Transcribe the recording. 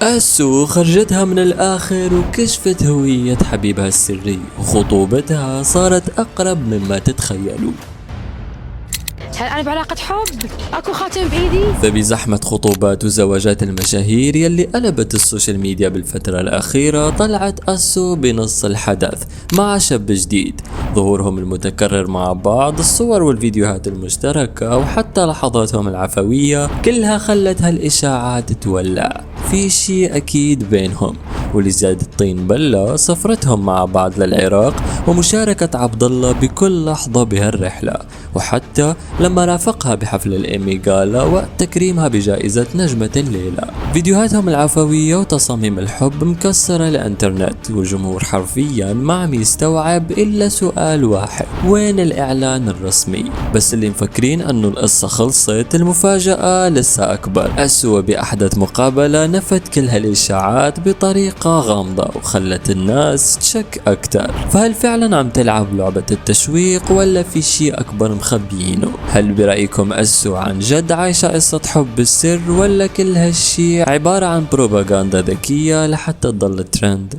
أسو خرجتها من الآخر وكشفت هوية حبيبها السري، وخطوبتها صارت أقرب مما تتخيلوا. هل أنا بعلاقة حب؟ أكو خاتم بإيدي؟ فبزحمة خطوبات وزواجات المشاهير يلي قلبت السوشيال ميديا بالفترة الأخيرة، طلعت أسو بنص الحدث مع شاب جديد. ظهورهم المتكرر مع بعض، الصور والفيديوهات المشتركة وحتى لحظاتهم العفوية كلها خلت هالإشاعات تولع. في شي أكيد بينهم، ولزيادة الطين بلة سفرتهم مع بعض للعراق ومشاركة عبد الله بكل لحظة بهالرحلة، وحتى لما رافقها بحفل الإيمي غالا وقت تكريمها بجائزة نجمة الليلة. فيديوهاتهم العفوية وتصاميم الحب مكسرة الانترنت، والجمهور حرفيا ما عم يستوعب إلا سؤال واحد: وين الإعلان الرسمي؟ بس اللي مفكرين أنه القصة خلصت، المفاجأة لسه أكبر. أسو بأحدث مقابلة نفت كل هالإشاعات بطريقة غامضة وخلت الناس تشك أكتر. فهل فعلا عم تلعب لعبة التشويق ولا في شي أكبر مخبيينه؟ هل برأيكم أسو عن جد عايشة قصة حب بالسر، ولا كل هالشي عبارة عن بروباغندا ذكية لحتى تضل ترند؟